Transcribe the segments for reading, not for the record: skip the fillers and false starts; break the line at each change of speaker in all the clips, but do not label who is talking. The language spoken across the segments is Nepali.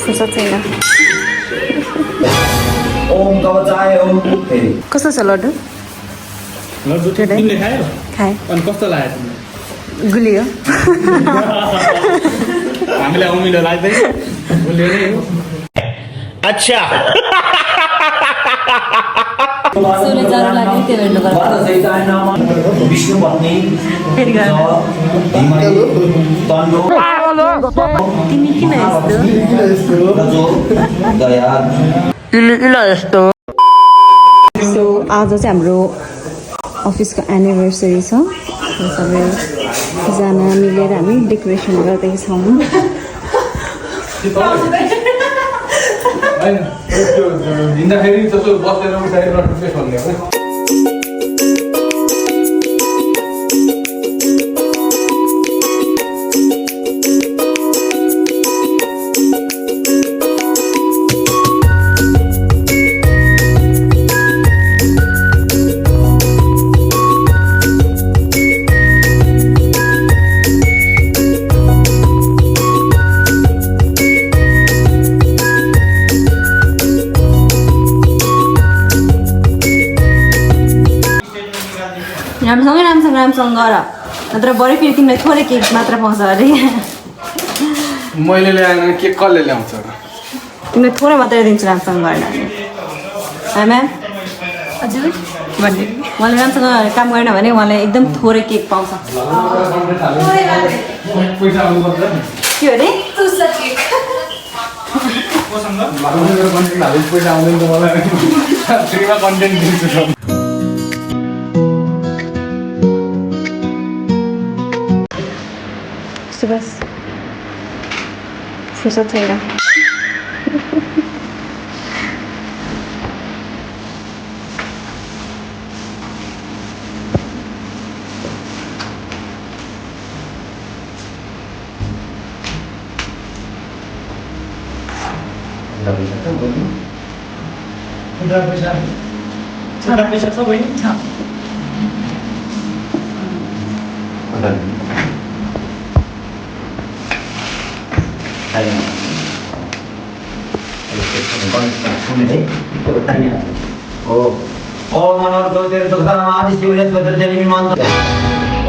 फुर्सद छैन।
ओम कवचाय ओम फेरि
कस्तो छ लड्डु?
लड्डु तिमीले खायौ?
खाएँ।
अनि कस्तो लाग्यो तिमीलाई?
गुलियो।
हामीलाई उमिलो लाग्दैन गुलियो नै हो।
अच्छा
सोले जाडो लाग्यो त्यो हेर्नु पर्छ।
विष्णु पत्नी
फेरि गएर तिमी किन यस्तो? सो आज चाहिँ हाम्रो अफिसको एनिभर्सरी छ। सबैजना मिलेर हामी डेकोरेसन गर्दैछौँ।
हिँड्दाखेरि जस्तो बसेर उठाएर रट्टुकै खोल्ने हो।
राम्रोसँग गर, नत्र बढी फेरि तिमीलाई थोरै केक मात्र पाउँछ अरे।
मैले ल्याएन केक कसले ल्याउँछ र?
तिमीलाई थोरै मात्रै दिन्छु राम्रोसँग गरेन। है म्याम? हजुर भन्ने उहाँले राम्रोसँग काम गरेन भने उहाँलाई एकदम थोरै केक पाउँछ।
पैसा आउनुपर्छ नि।
के अरे?
पैसा आउँदैन त मलाई फ्रीमा कन्टेन्ट दिन्छु।
बस फुर्सद छैन।
पैसा सबै छ।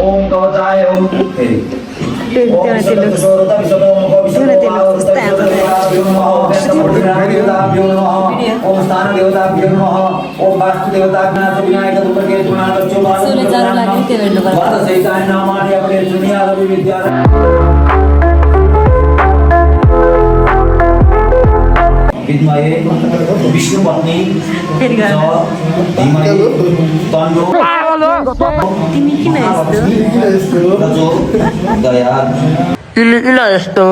ओम कवचाय ओम फेरि ओम स्थान देवताभ्यो नमः ओम वास्तु देवताभ्यो विनायक दुर्गे
सोले जाडो लाग्यो त्यो हेर्नु पर्छ।
विद्महे विष्णु पत्नी
फेरि गएर तिमी किन यस्तो?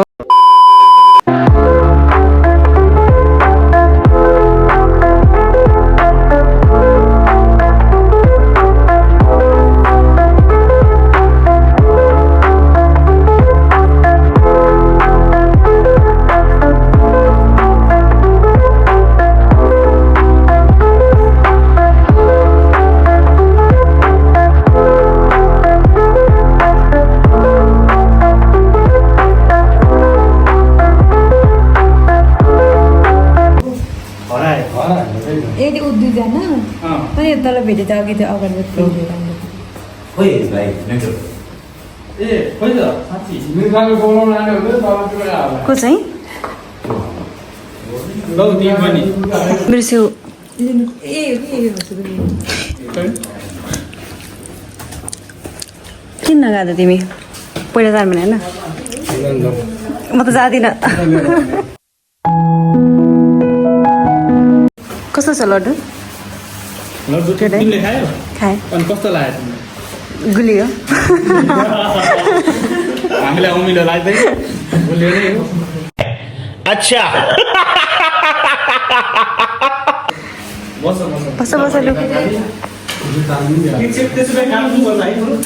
यदि उ दुईजना अनि तल भेटे त अघि त्यो अगाडि
खोइ भाइ नेटवर्क
ए खोइ त साथी मिर्गाको बोलाउन आने हो त
को चाहिँ
लौ तिमी पनि
बिर्स्यौ। किन नगएको तिमी? पहिला जानु भने होइन? म त जाँदिनँ। कस्तो छ लड्डु?
लड्डु तिमीले खायौ?
खाएँ।
अनि कस्तो लाग्यो तिमीलाई?
गुलियो।
हामीलाई उमिलो लाग्दैन गुलियो नै हो।
अच्छा
बस
लु।
त्यसो भए काम गर्नु पर्छ है बरु।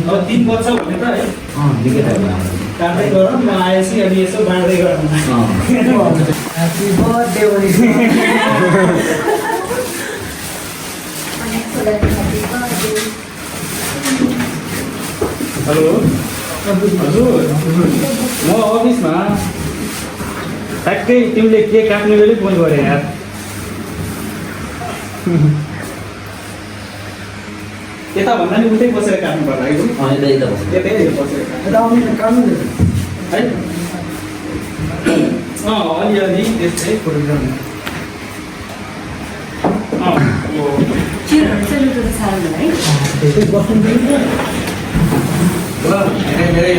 अब 3 वर्ष भने त है
निकै टाइम
काट्दै गरौँ म आएपछि अनि यसो बाँड्दै गरौँ।
ह्यापी बर्थडे
हेलो हजुर म अफिसमा ठ्याक्कै तिमीले के काट्ने बेलै फोन गरे यार यता भन्दा नि उतै बसेर काट्नु पर्ला है यतै बसेर है अलिअलि त्यस्तै प्रोग्राम
चिरहरू चाहिँ लुटो त साह्रो है
ल धेरै धेरै